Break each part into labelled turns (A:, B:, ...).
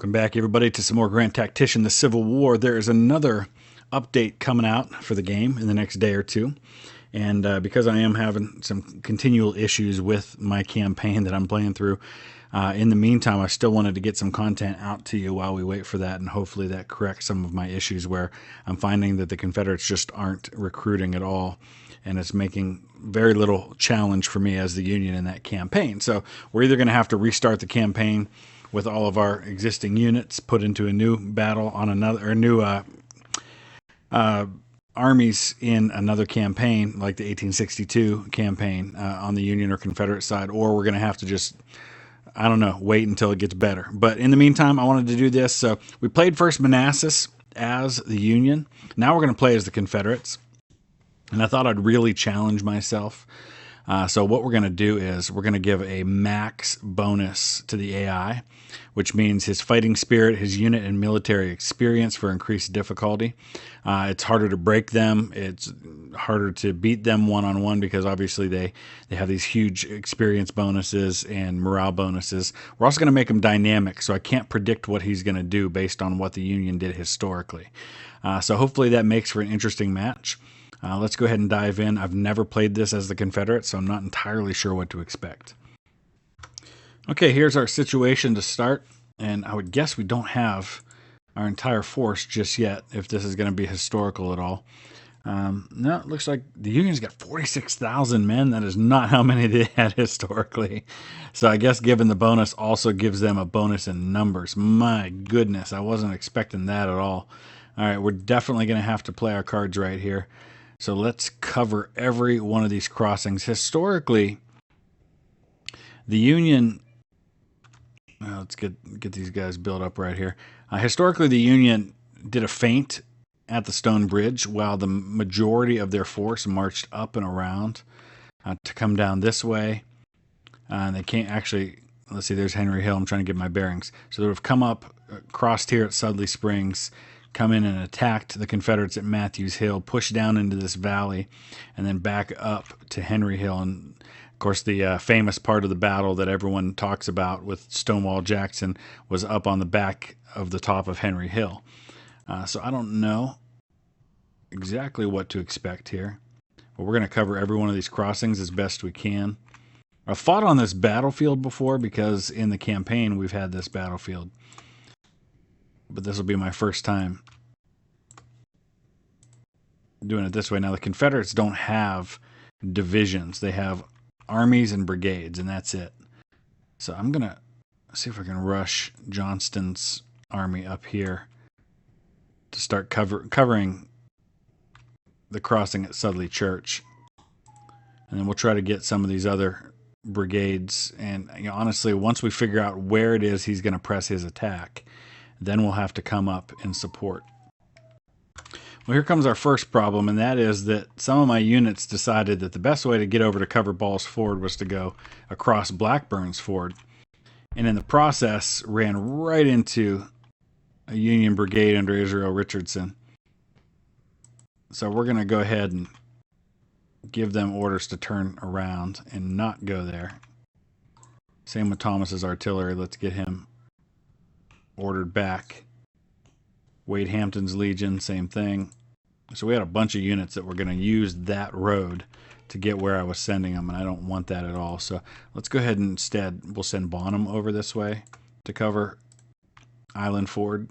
A: Welcome back, everybody, to some more Grand Tactician, the Civil War. There is another update coming out for the game in the next day or two. And because I am having some continual issues with my campaign that I'm playing through, in the meantime, I still wanted to get some content out to you while we wait for that, and hopefully that corrects some of my issues where I'm finding that the Confederates just aren't recruiting at all, and it's making very little challenge for me as the Union in that campaign. So we're either going to have to restart the campaign with all of our existing units put into a new battle on another, or new armies in another campaign, like the 1862 campaign on the Union or Confederate side, or we're going to have to just, I don't know, wait until it gets better. But in the meantime, I wanted to do this. So we played first Manassas as the Union. Now we're going to play as the Confederates. And I thought I'd really challenge myself. So what we're going to do is we're going to give a max bonus to the AI, which means his fighting spirit, his unit, and military experience for increased difficulty. It's harder to break them. It's harder to beat them one-on-one because obviously they have these huge experience bonuses and morale bonuses. We're also going to make him dynamic, so I can't predict what he's going to do based on what the Union did historically. So hopefully that makes for an interesting match. Let's go ahead and dive in. I've never played this as the Confederate, so I'm not entirely sure what to expect. Okay, here's our situation to start, and I would guess we don't have our entire force just yet, if this is going to be historical at all. No, it looks like the Union's got 46,000 men. That is not how many they had historically. So I guess given the bonus also gives them a bonus in numbers. My goodness, I wasn't expecting that at all. All right, we're definitely going to have to play our cards right here. So let's cover every one of these crossings. Historically, the Union... let's get these guys built up right here. Historically, the Union did a feint at the stone bridge while the majority of their force marched up and around to come down this way. And they can't actually... Let's see, there's Henry Hill. I'm trying to get my bearings. So they would have come up, crossed here at Sudley Springs, come in and attacked the Confederates at Matthews Hill, pushed down into this valley, and then back up to Henry Hill. And, of course, the famous part of the battle that everyone talks about with Stonewall Jackson was up on the back of the top of Henry Hill. So I don't know exactly what to expect here. But we're going to cover every one of these crossings as best we can. I've fought on this battlefield before because in the campaign we've had this battlefield. But this will be my first time doing it this way. Now, the Confederates don't have divisions. They have armies and brigades, and that's it. So I'm going to see if I can rush Johnston's army up here to start covering the crossing at Sudley Church. And then we'll try to get some of these other brigades. And honestly, once we figure out where it is he's going to press his attack, then we'll have to come up in support. Well, here comes our first problem, and that is that some of my units decided that the best way to get over to cover Ball's Ford was to go across Blackburn's Ford, and in the process ran right into a Union brigade under Israel Richardson. So we're going to go ahead and give them orders to turn around and not go there. Same with Thomas's artillery. Let's get him ordered back. Wade Hampton's Legion, same thing. So we had a bunch of units that were going to use that road to get where I was sending them, and I don't want that at all. So let's go ahead and instead we'll send Bonham over this way to cover Island Ford.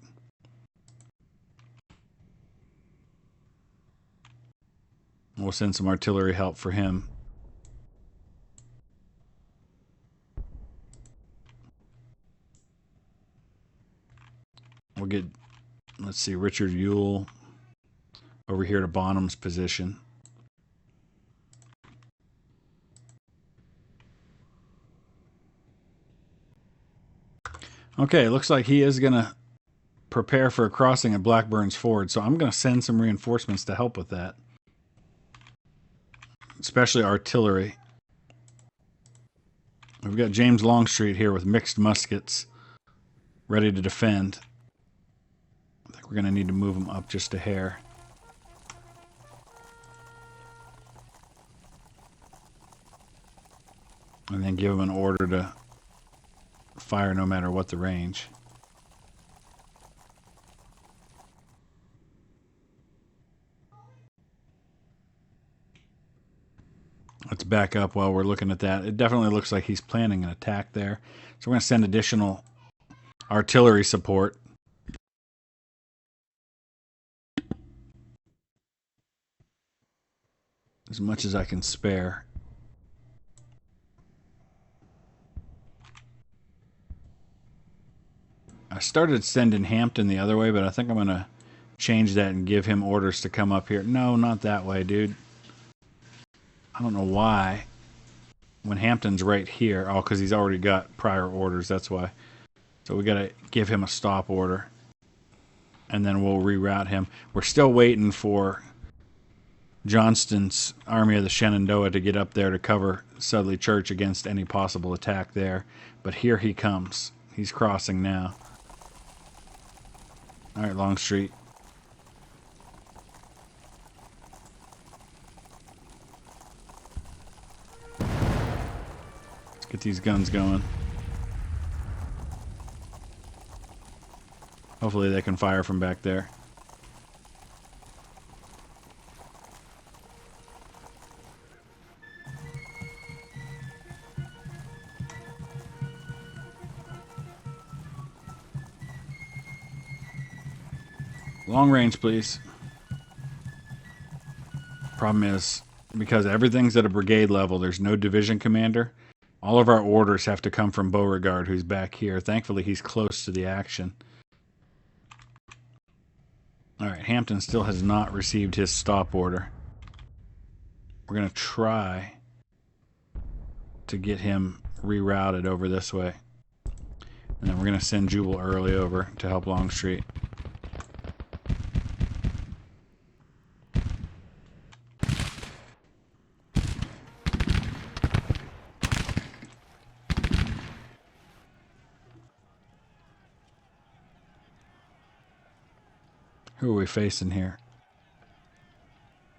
A: We'll send some artillery help for him. We'll get, let's see, Richard Ewell over here to Bonham's position. Okay, looks like he is going to prepare for a crossing at Blackburn's Ford, so I'm going to send some reinforcements to help with that, especially artillery. We've got James Longstreet here with mixed muskets ready to defend. I think we're going to need to move him up just a hair. And then give him an order to fire no matter what the range. Let's back up while we're looking at that. It definitely looks like he's planning an attack there. So we're going to send additional artillery support. As much as I can spare. I started sending Hampton the other way, but I think I'm going to change that and give him orders to come up here. No, not that way, dude. I don't know why. When Hampton's right here. Oh, because he's already got prior orders, that's why. So we got to give him a stop order. And then we'll reroute him. We're still waiting for Johnston's Army of the Shenandoah to get up there to cover Sudley Church against any possible attack there. But here he comes. He's crossing now. Alright, Longstreet. Let's get these guns going. Hopefully they can fire from back there. Long range, please. Problem is, because everything's at a brigade level, there's no division commander. All of our orders have to come from Beauregard, who's back here. Thankfully, he's close to the action. Alright, Hampton still has not received his stop order. We're going to try to get him rerouted over this way. And then we're going to send Jubal early over to help Longstreet. Who are we facing here?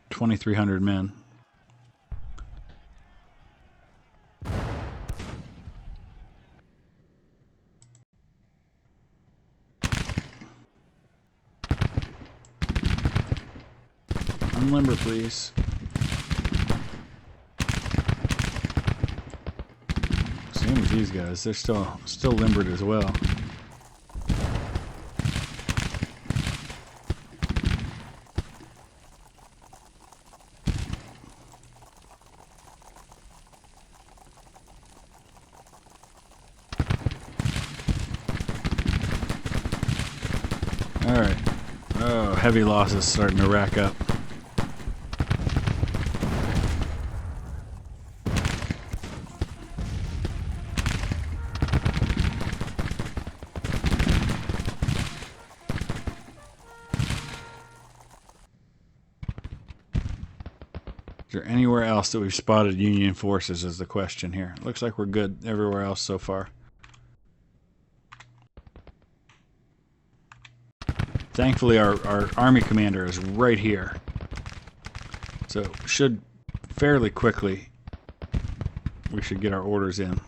A: 2,300 men. Unlimber, please. Same with these guys. They're still limbered as well. Alright. Oh, heavy losses starting to rack up. Is there anywhere else that we've spotted Union forces is the question here. Looks like we're good everywhere else so far. Thankfully, our army commander is right here. So, should fairly quickly, we should get our orders in.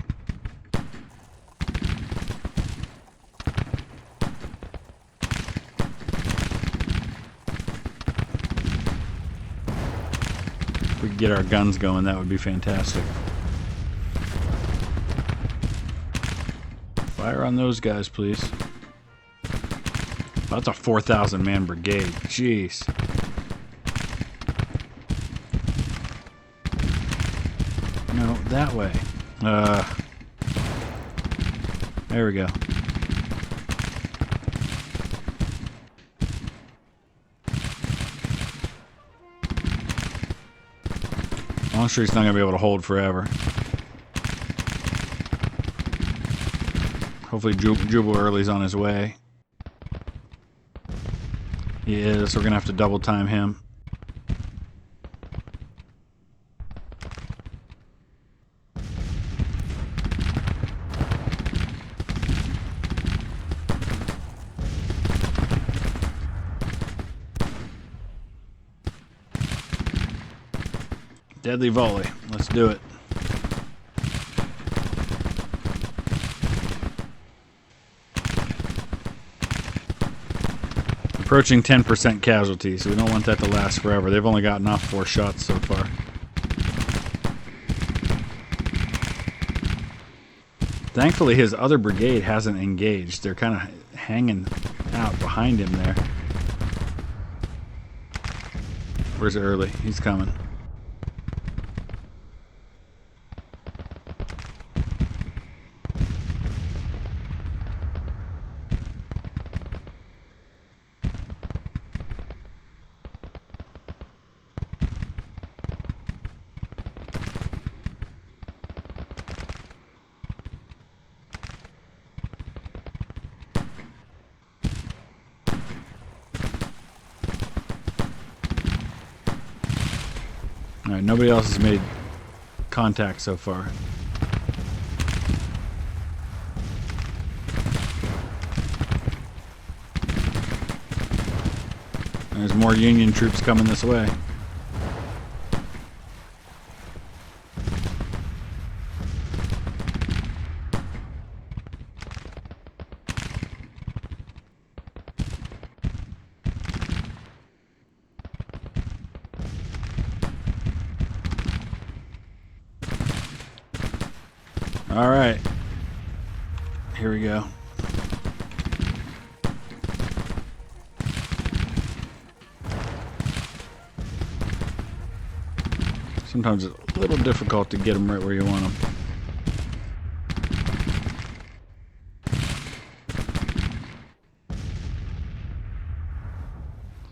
A: If we could get our guns going, that would be fantastic. Fire on those guys, please. That's a 4,000 man brigade. Jeez. No, that way. There we go. Longstreet's not going to be able to hold forever. Hopefully Jubal Early's on his way. He is. We're going to have to double time him. Deadly volley. Let's do it. Approaching 10% casualties, so we don't want that to last forever. They've only gotten off 4 shots so far. Thankfully, his other brigade hasn't engaged. They're kind of hanging out behind him there. Where's Early? He's coming. Alright, nobody else has made contact so far. There's more Union troops coming this way. All right, here we go. Sometimes it's a little difficult to get them right where you want them.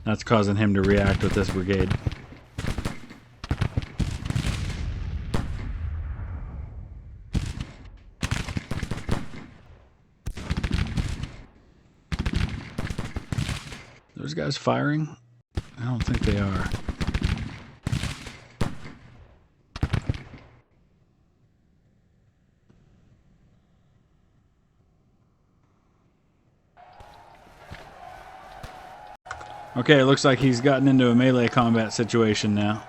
A: That's causing him to react with this brigade. Those guys firing? I don't think they are. Okay, it looks like he's gotten into a melee combat situation now.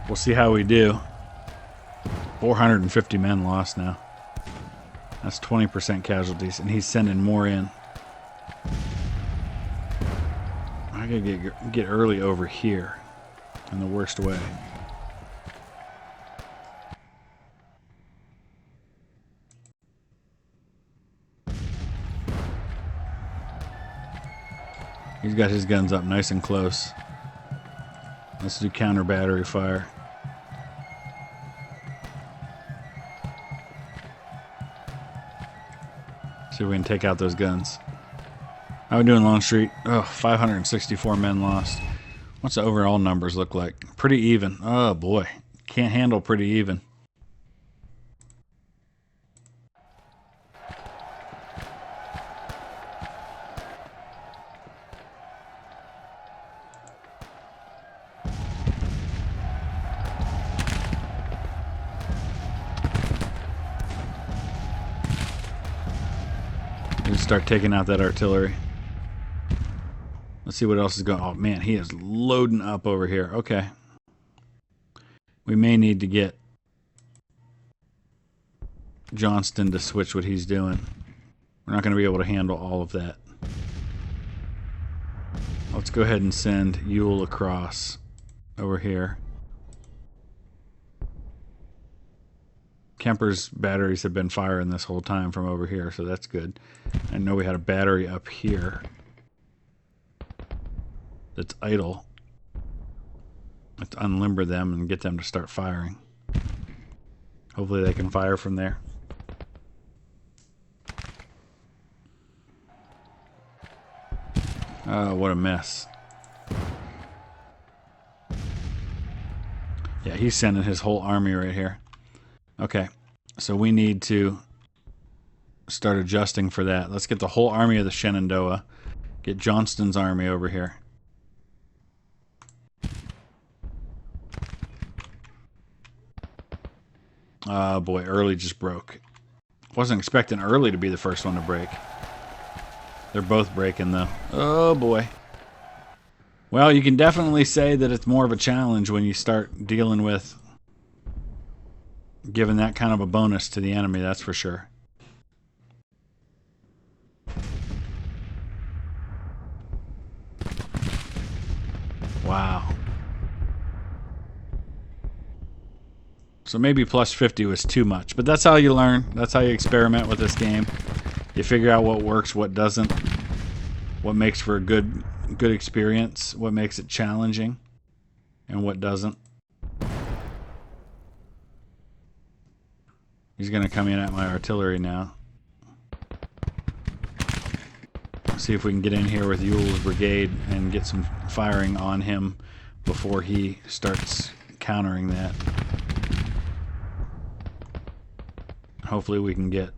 A: We'll see how we do. 450 men lost now. That's 20% casualties, and he's sending more in. I gotta get Early over here in the worst way. He's got his guns up nice and close. Let's do counter battery fire. See if we can take out those guns. How are we doing, Longstreet? Oh, 564 men lost. What's the overall numbers look like? Pretty even. Oh boy, can't handle pretty even. Start taking out that artillery. Let's see what else is going on. Oh man, he is loading up over here. Okay. We may need to get Johnston to switch what he's doing. We're not going to be able to handle all of that. Let's go ahead and send Ewell across over here. Kemper's batteries have been firing this whole time from over here, so that's good. I know we had a battery up here that's idle. Let's unlimber them and get them to start firing. Hopefully they can fire from there. Oh, what a mess. Yeah, he's sending his whole army right here. Okay, so we need to start adjusting for that. Let's get the whole army of the Shenandoah. Get Johnston's army over here. Oh boy, Early just broke. Wasn't expecting Early to be the first one to break. They're both breaking though. Oh boy. Well, you can definitely say that it's more of a challenge when you start dealing with giving that kind of a bonus to the enemy, that's for sure. Wow. So maybe plus 50 was too much. But that's how you learn. That's how you experiment with this game. You figure out what works, what doesn't. What makes for a good experience. What makes it challenging. And what doesn't. He's going to come in at my artillery now. See if we can get in here with Yule's brigade and get some firing on him before he starts countering that. Hopefully we can get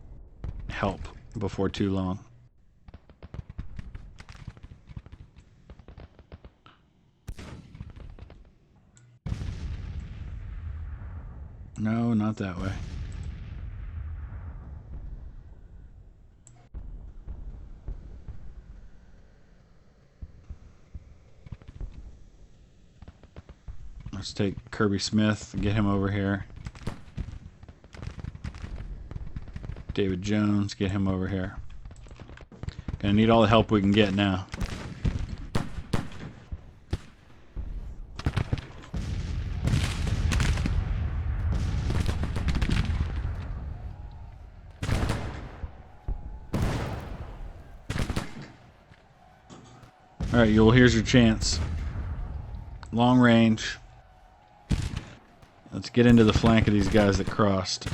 A: help before too long. No, not that way. Let's take Kirby Smith and get him over here. David Jones, get him over here. Gonna need all the help we can get now. Alright, Yule, here's your chance. Long range. Let's get into the flank of these guys that crossed.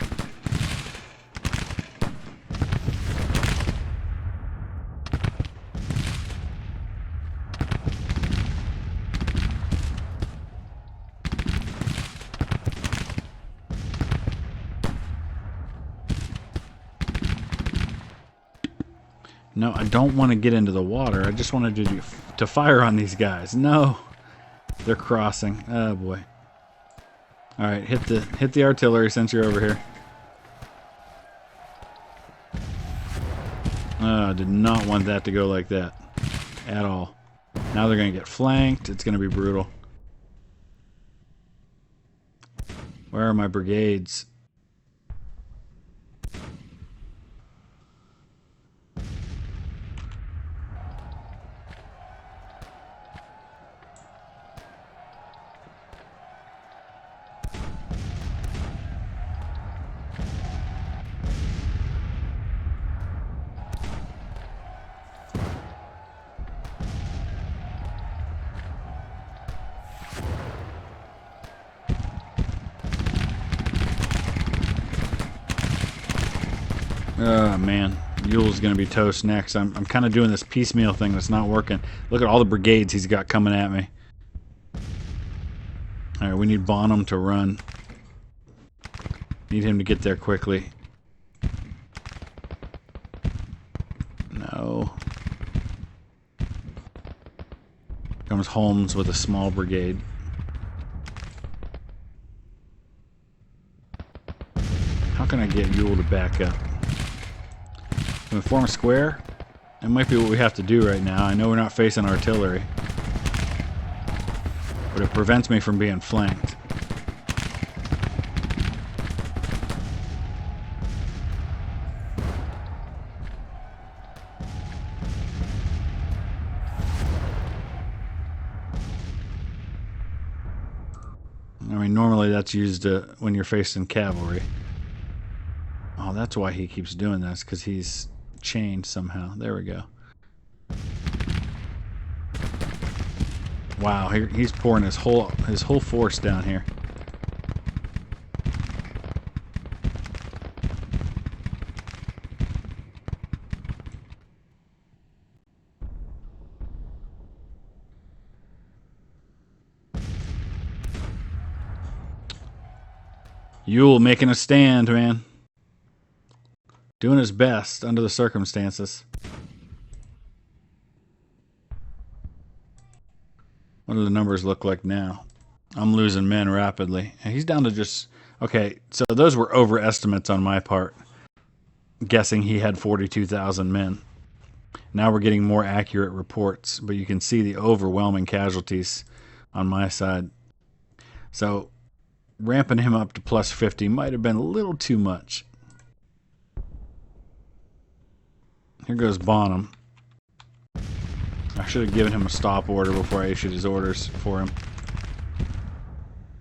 A: No, I don't want to get into the water. I just wanted to fire on these guys. No, they're crossing. Oh boy. All right, hit the artillery since you're over here. I did not want that to go like that at all. Now they're going to get flanked. It's going to be brutal. Where are my brigades? Oh man, Yule's gonna be toast next. I'm kind of doing this piecemeal thing that's not working. Look at all the brigades he's got coming at me. All right, we need Bonham to run. Need him to get there quickly. No. Comes Holmes with a small brigade. How can I get Yule to back up? Can we form a square? That might be what we have to do right now. I know we're not facing artillery, but it prevents me from being flanked. I mean, normally that's used when you're facing cavalry. Oh, that's why he keeps doing this, because he's chained somehow. There we go. Wow, he's pouring his whole force down here. Yule making a stand, man. Doing his best under the circumstances. What do the numbers look like now? I'm losing men rapidly. He's down to just... Okay, so those were overestimates on my part. Guessing he had 42,000 men. Now we're getting more accurate reports, but you can see the overwhelming casualties on my side. So, ramping him up to plus 50 might have been a little too much. Here goes Bonham. I should have given him a stop order before I issued his orders for him.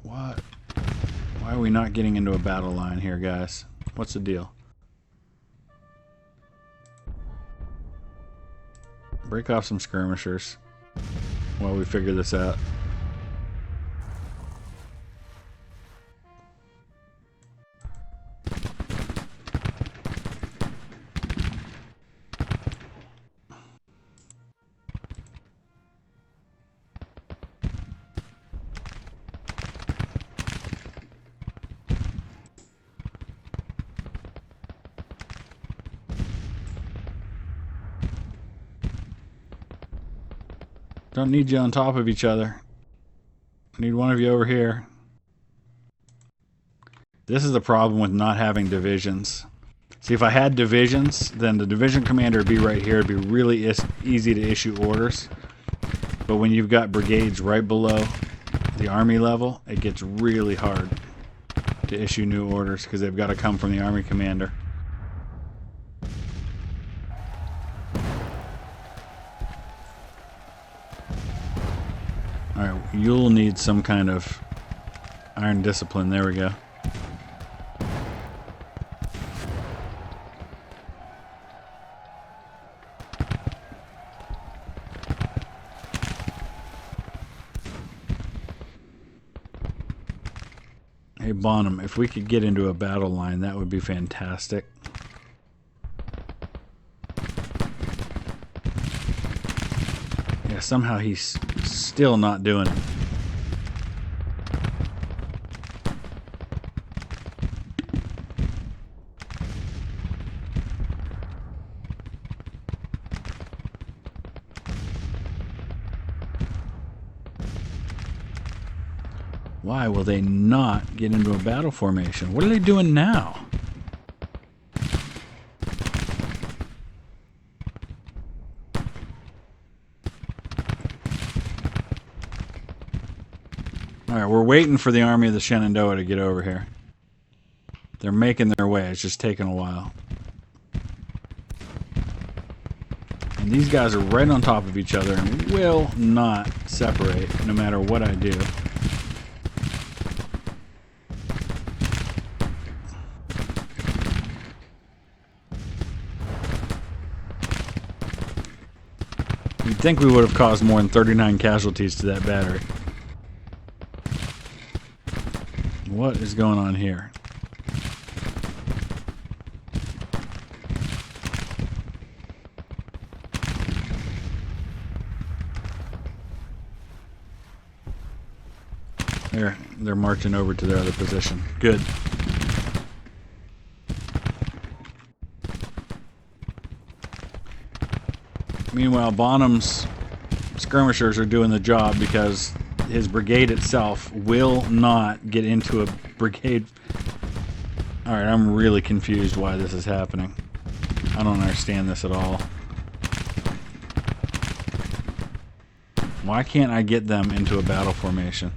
A: What? Why Why are we not getting into a battle line here, guys? What's the deal? Break off some skirmishers while we figure this out. Don't need you on top of each other. I need one of you over here. This is the problem with not having divisions. See, if I had divisions, then the division commander would be right here. It'd be really easy to issue orders. But when you've got brigades right below the army level, it gets really hard to issue new orders because they've got to come from the army commander. Alright, you'll need some kind of iron discipline. There we go. Hey Bonham, if we could get into a battle line, that would be fantastic. Yeah, somehow he's still not doing it. Why will they not get into a battle formation? What are they doing now? Alright, we're waiting for the army of the Shenandoah to get over here. They're making their way. It's just taking a while. And these guys are right on top of each other and will not separate no matter what I do. You'd think we would have caused more than 39 casualties to that battery. What is going on here? They're marching over to their other position. Good. Meanwhile, Bonham's skirmishers are doing the job because his brigade itself will not get into a brigade. Alright, I'm really confused why this is happening. I don't understand this at all. Why can't I get them into a battle formation?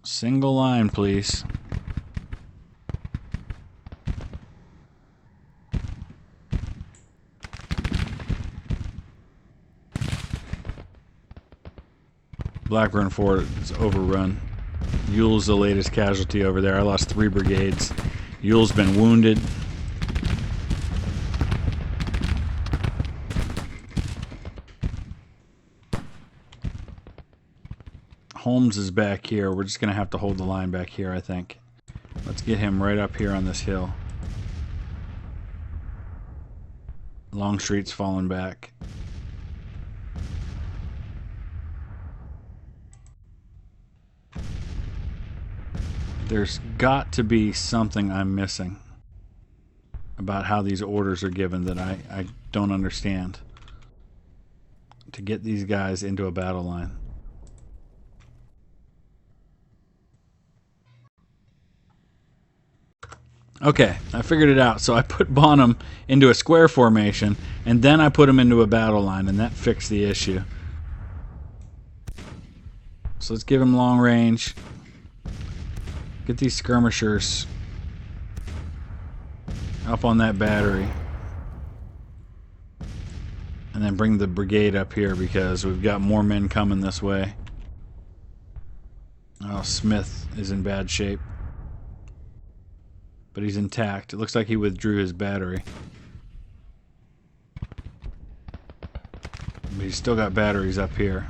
A: Single line, please. Blackburn Fort is overrun. Yule's the latest casualty over there. I lost 3 brigades. Yule's been wounded. Holmes is back here. We're just going to have to hold the line back here, I think. Let's get him right up here on this hill. Longstreet's fallen back. There's got to be something I'm missing about how these orders are given that I don't understand to get these guys into a battle line. Okay, I figured it out. So I put Bonham into a square formation, and then I put him into a battle line, and that fixed the issue. So let's give him long range. Get these skirmishers up on that battery. And And then bring the brigade up here because we've got more men coming this way. Oh, Smith is in bad shape. But he's intact. It looks like he withdrew his battery. But he's still got batteries up here.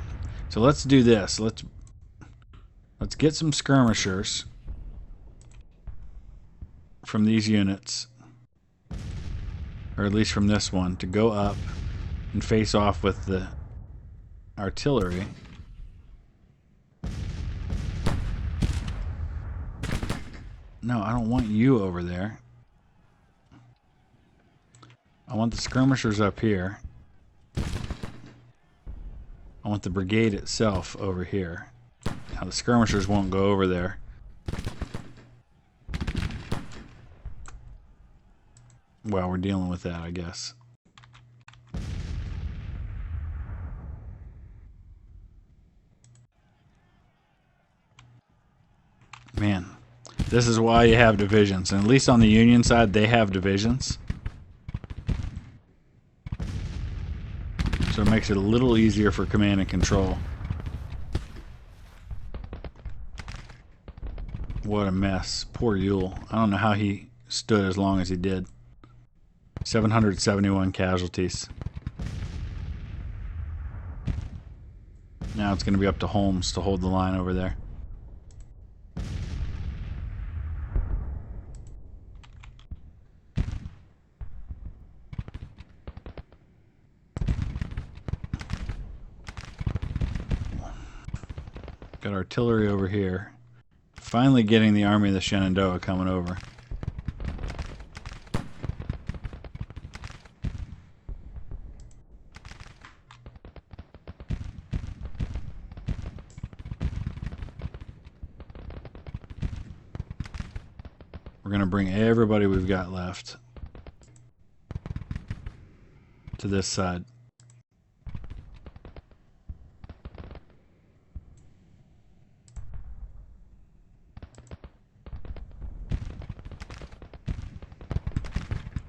A: So let's do this. Let's get some skirmishers from these units. Or at least from this one, to go up and face off with the artillery. No, I don't want you over there. I want the skirmishers up here. I want the brigade itself over here. Now the skirmishers won't go over there. Well, we're dealing with that, I guess. Man, this is why you have divisions. And at least on the Union side, they have divisions. So it makes it a little easier for command and control. What a mess. Poor Yule. I don't know how he stood as long as he did. 771 casualties. Now it's going to be up to Holmes to hold the line over there. Got artillery over here. Finally getting the army of the Shenandoah coming over. We're going to bring everybody we've got left to this side.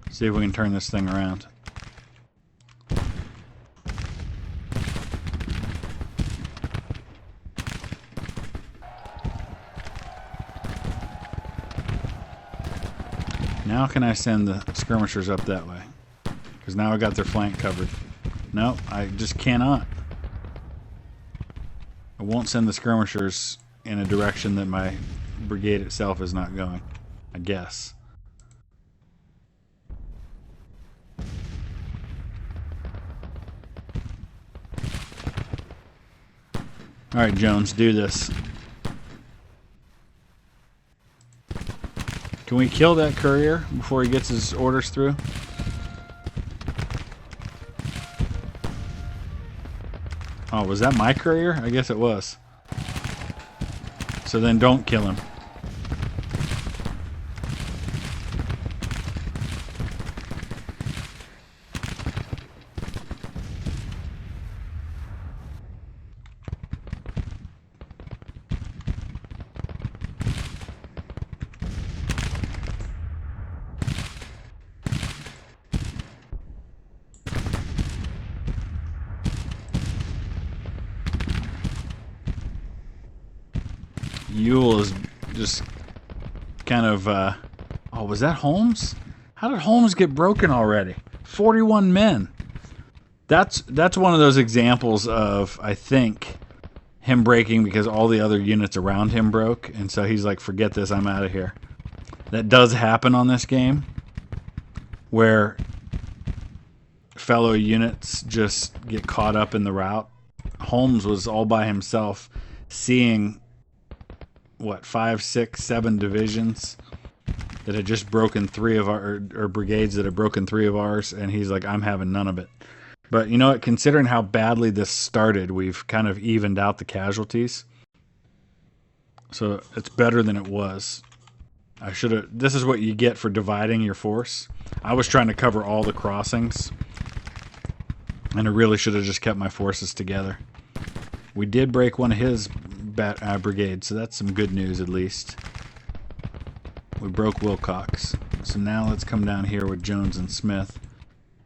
A: See if we can turn this thing around. Now can I send the skirmishers up that way? Because now I got their flank covered. No, I just cannot. I won't send the skirmishers in a direction that my brigade itself is not going, I guess. Alright, Jones, do this. Can we kill that courier before he gets his orders through? Oh, was that my courier? I guess it was. So then don't kill him. Yule is just kind of, oh, was that Holmes? How did Holmes get broken already? 41 men. That's one of those examples of, I think, him breaking because all the other units around him broke, and so he's like, forget this, I'm out of here. That does happen on this game, where fellow units just get caught up in the rout. Holmes was all by himself, seeing what, 5, 6, 7 divisions that had just broken 3 of our, or brigades that had broken 3 of ours, and he's like, I'm having none of it. But you know what, considering how badly this started, we've kind of evened out the casualties. So it's better than it was. I should have, this is what you get for dividing your force. I was trying to cover all the crossings, and I really should have just kept my forces together. We did break one of his brigade, so that's some good news at least. We broke Wilcox. So now let's come down here with Jones and Smith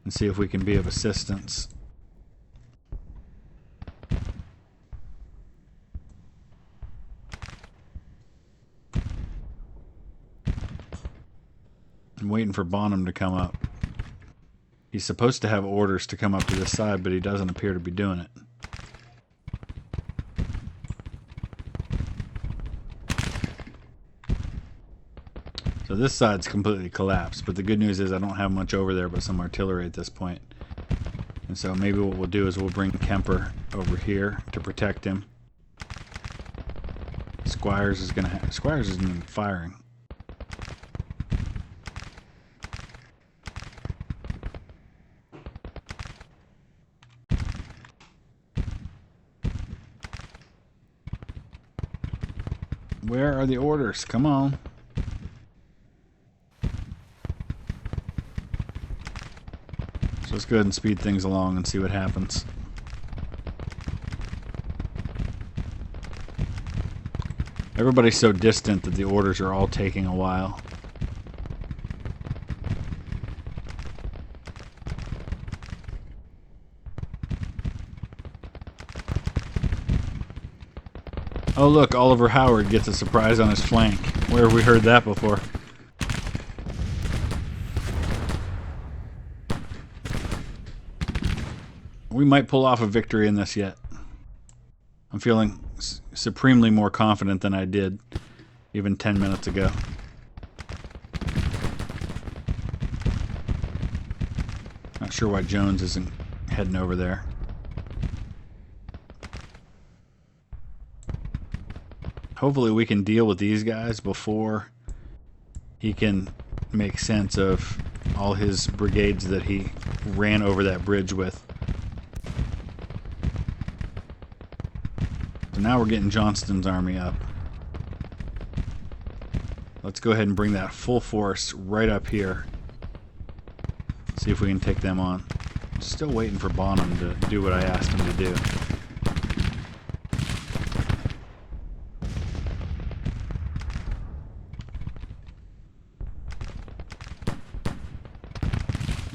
A: and see if we can be of assistance I'm waiting for Bonham to come up. He's supposed to have orders to come up to this side, but he doesn't appear to be doing it. So this side's completely collapsed, but the good news is I don't have much over there but some artillery at this point. And so maybe what we'll do is we'll bring Kemper over here to protect him. Squires is gonna Squires isn't even firing. Where are the orders? Come on. So let's go ahead and speed things along and see what happens. Everybody's so distant that the orders are all taking a while. Oh look, Oliver Howard gets a surprise on his flank. Where have we heard that before? We might pull off a victory in this yet. I'm feeling supremely more confident than I did even 10 minutes ago. Not sure why Jones isn't heading over there. Hopefully we can deal with these guys before he can make sense of all his brigades that he ran over that bridge with. So now we're getting Johnston's army up. Let's go ahead and bring that full force right up here. See if we can take them on. Still waiting for Bonham to do what I asked him to do.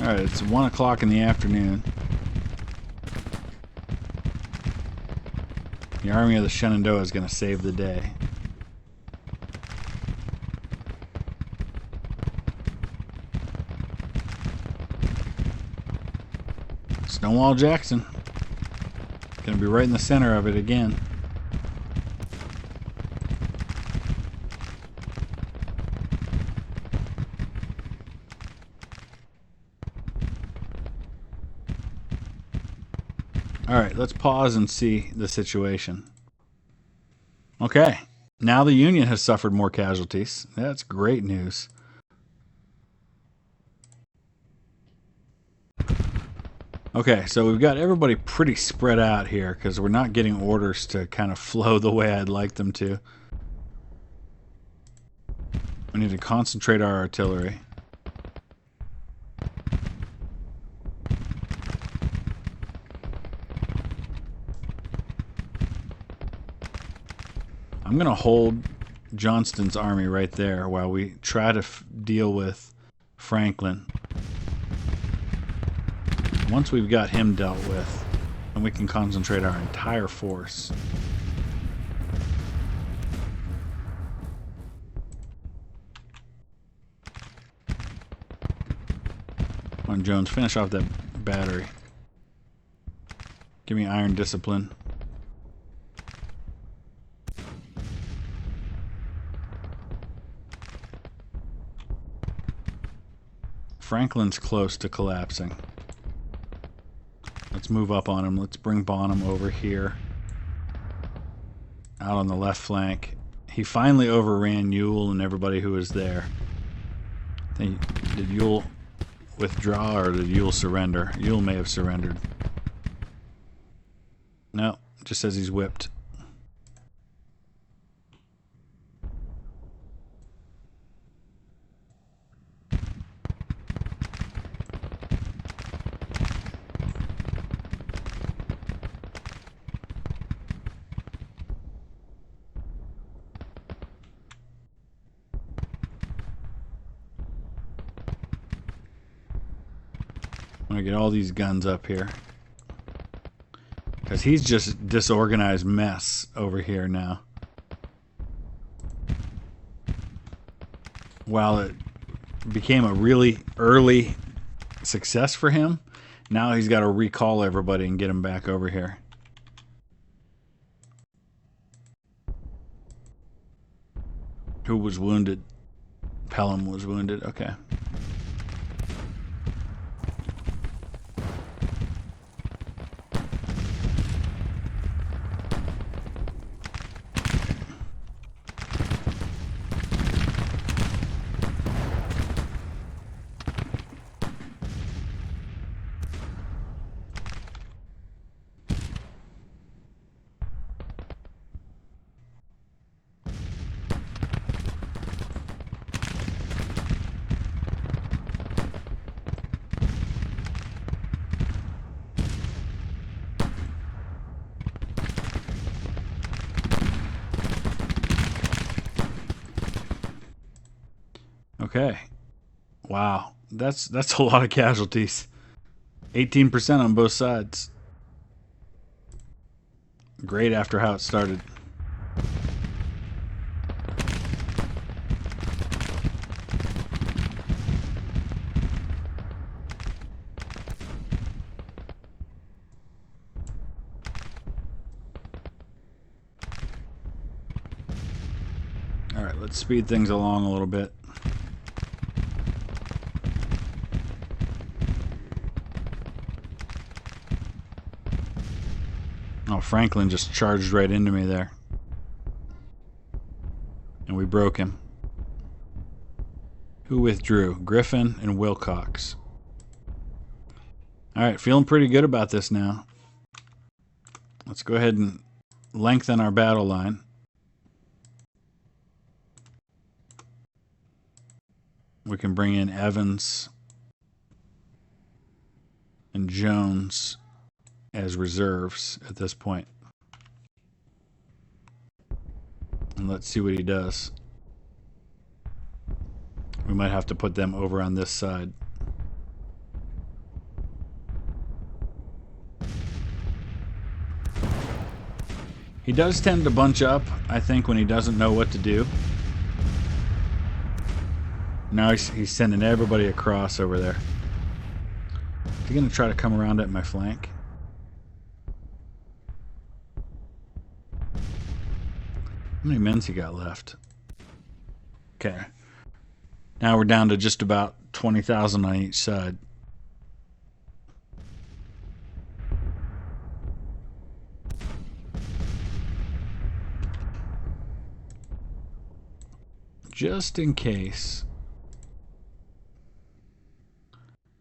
A: Alright, it's 1 o'clock in the afternoon. The army of the Shenandoah is going to save the day. Stonewall Jackson. Going to be right in the center of it again. Alright, let's pause and see the situation. Okay, now the Union has suffered more casualties. That's great news. Okay, so we've got everybody pretty spread out here because we're not getting orders to kind of flow the way I'd like them to. We need to concentrate our artillery. I'm going to hold Johnston's army right there while we try to deal with Franklin. Once we've got him dealt with, then we can concentrate our entire force. Come on, Jones, finish off that battery. Give me iron discipline. Franklin's close to collapsing. Let's move up on him. Let's bring Bonham over here. Out on the left flank. He finally overran Ewell and everybody who was there. Did Ewell withdraw or did Ewell surrender? Ewell may have surrendered. No, it just says he's whipped. I'm gonna get all these guns up here because he's just disorganized mess over here now. While became a really early success for him. Now he's got to recall everybody and get them back over here. Who was wounded? Pelham was wounded. Okay. Okay. Wow. That's a lot of casualties. 18% on both sides. Great after how it started. All right, let's speed things along a little bit. Oh, Franklin just charged right into me there. And we broke him. Who withdrew? Griffin and Wilcox. Alright, feeling pretty good about this now. Let's go ahead and lengthen our battle line. We can bring in Evans and Jones as reserves at this point. And let's see what he does. We might have to put them over on this side. He does tend to bunch up, I think, when he doesn't know what to do. Now he's sending everybody across over there. Is he going to try to come around at my flank? How many men's he got left? Okay. Now we're down to just about 20,000 on each side. Just in case,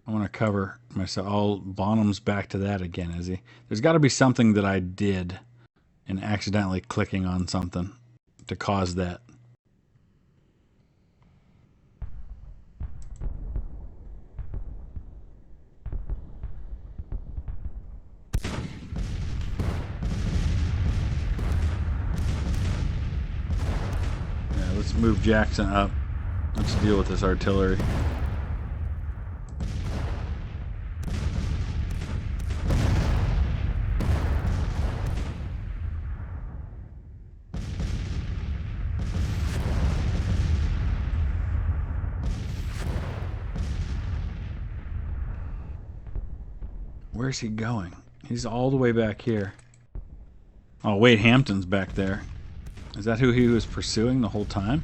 A: I want to cover myself. Oh, Bonham's back to that again, is he? There's got to be something that I did and accidentally clicking on something to cause that. Yeah, let's move Jackson up. Let's deal with this artillery. Where's he going? He's all the way back here. Oh, wait, Hampton's back there. Is that who he was pursuing the whole time?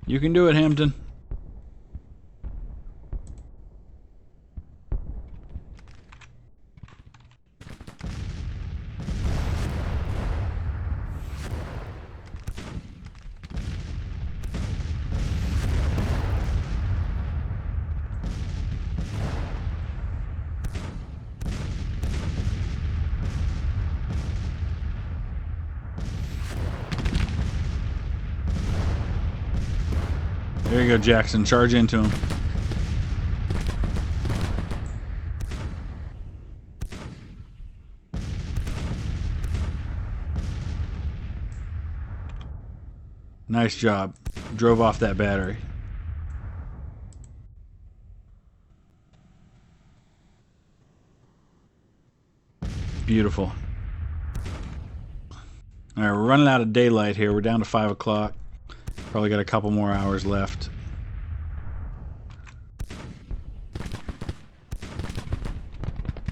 A: You can do it, Hampton. There you go, Jackson. Charge into him. Nice job. Drove off that battery. Beautiful. All right, we're running out of daylight here. We're down to 5 o'clock. Probably got a couple more hours left.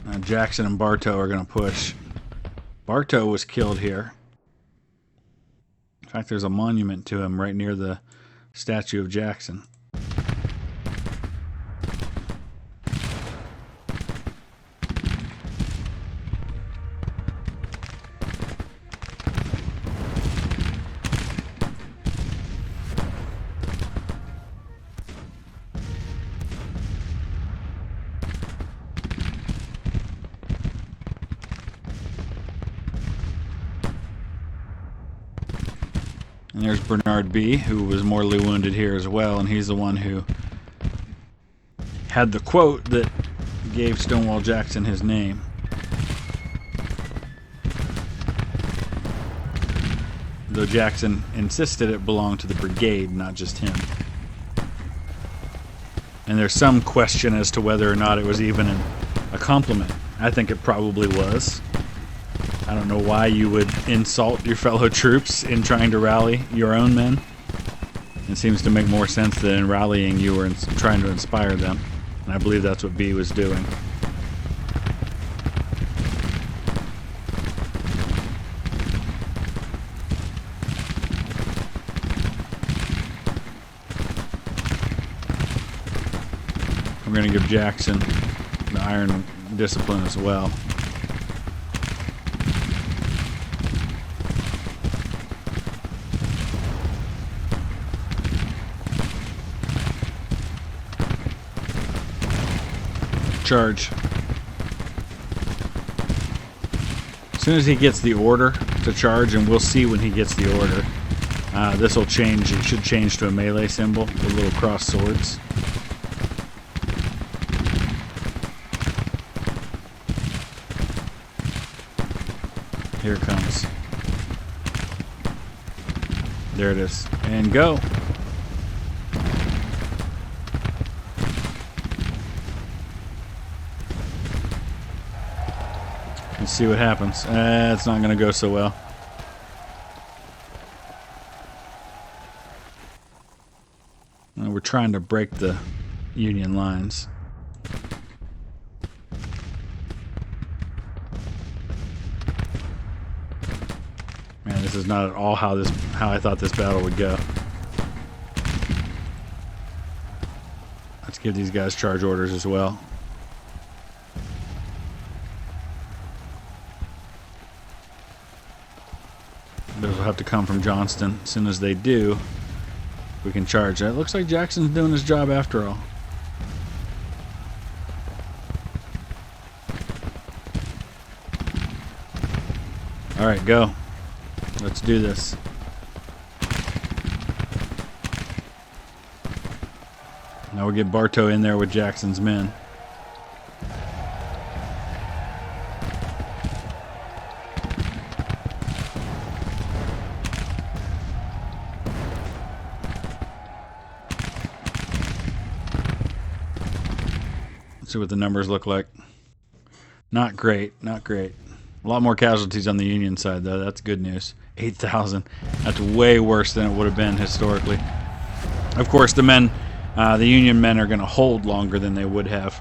A: Now Jackson and Bartow are going to push. Bartow was killed here. In fact, there's a monument to him right near the statue of Jackson. And there's Bernard B., who was mortally wounded here as well, and he's the one who had the quote that gave Stonewall Jackson his name. Though Jackson insisted it belonged to the brigade, not just him. And there's some question as to whether or not it was even a compliment. I think it probably was. I don't know why you would insult your fellow troops in trying to rally your own men. It seems to make more sense than in rallying you or trying to inspire them. And I believe that's what B was doing. I'm going to give Jackson the iron discipline as well. Charge. As soon as he gets the order to charge, and we'll see when he gets the order, this will change. It should change to a melee symbol with little cross swords. Here it comes. There it is. And go. Let's see what happens. It's not going to go so well. We're trying to break the Union lines. Man, this is not at all how I thought this battle would go. Let's give these guys charge orders as well. Those will have to come from Johnston. As soon as they do, we can charge. It looks like Jackson's doing his job after all. Alright, go. Let's do this. Now we'll get Bartow in there with Jackson's men. See what the numbers look like. Not great, not great. A lot more casualties on the Union side, though. That's good news. 8,000. That's way worse than it would have been historically. Of course, the Union men are going to hold longer than they would have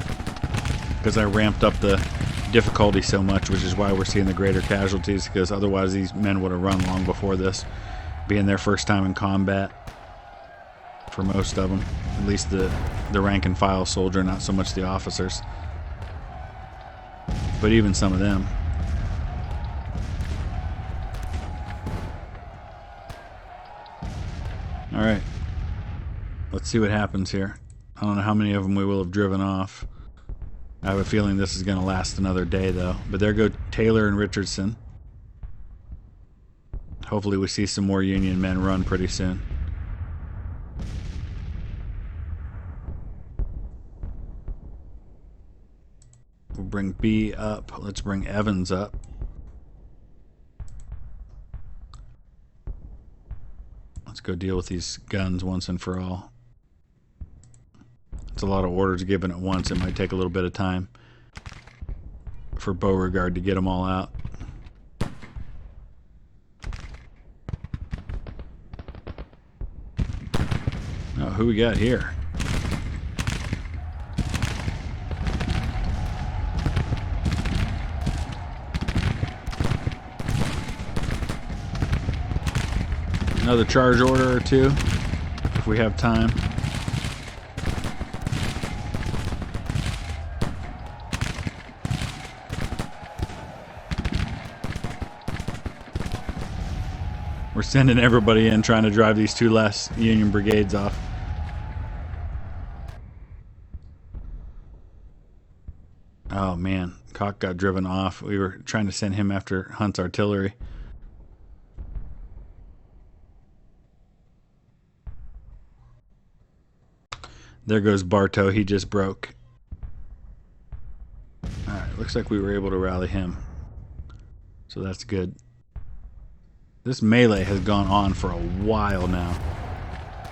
A: because I ramped up the difficulty so much, which is why we're seeing the greater casualties, because otherwise these men would have run long before this, being their first time in combat. For most of them, at least the rank and file soldier, not so much the officers, but even some of them. All right, let's see what happens here. I don't know how many of them we will have driven off. I have a feeling this is going to last another day, though. But there go Taylor and Richardson. Hopefully we see some more Union men run pretty soon. We'll bring B up. Let's bring Evans up. Let's go deal with these guns once and for all. It's a lot of orders given at once. It might take a little bit of time for Beauregard to get them all out. Oh, who we got here? Another charge order or two, if we have time. We're sending everybody in, trying to drive these two last Union brigades off. Oh man, Cock got driven off. We were trying to send him after Hunt's artillery. There goes Bartow. He just broke. Alright, looks like we were able to rally him. So that's good. This melee has gone on for a while now.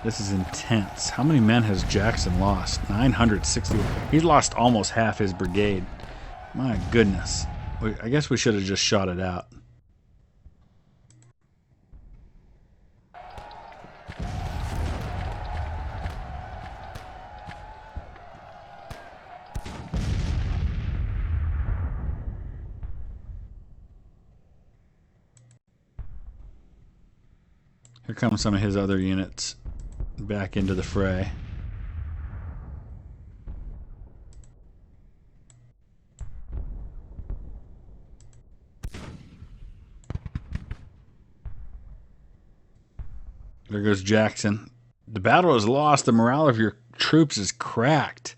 A: This is intense. How many men has Jackson lost? 960. He's lost almost half his brigade. My goodness. I guess we should have just shot it out. Here come some of his other units back into the fray. There goes Jackson. The battle is lost. The morale of your troops is cracked.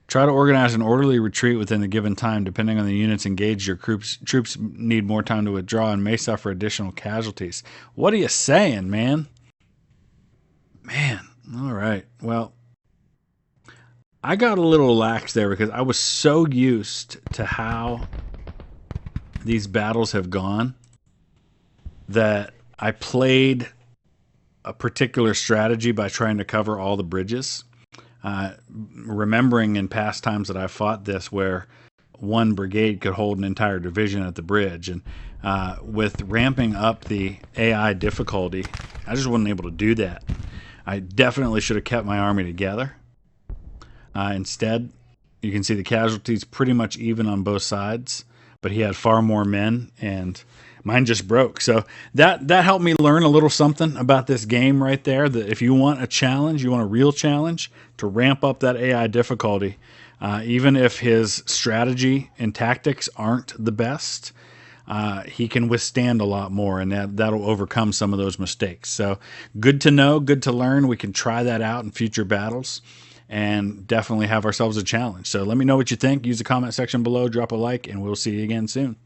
A: Try to organize an orderly retreat within a given time. Depending on the units engaged, your troops need more time to withdraw and may suffer additional casualties. What are you saying, man? Man, all right. Well, I got a little lax there because I was so used to how these battles have gone that I played a particular strategy by trying to cover all the bridges. Remembering in past times that I fought this where one brigade could hold an entire division at the bridge. And with ramping up the AI difficulty, I just wasn't able to do that. I definitely should have kept my army together. Instead, you can see the casualties pretty much even on both sides, but he had far more men, and mine just broke. So that helped me learn a little something about this game right there, that if you want a challenge, you want a real challenge, to ramp up that AI difficulty, even if his strategy and tactics aren't the best, he can withstand a lot more, and that'll overcome some of those mistakes. So good to know, good to learn. We can try that out in future battles and definitely have ourselves a challenge. So let me know what you think. Use the comment section below, drop a like, and we'll see you again soon.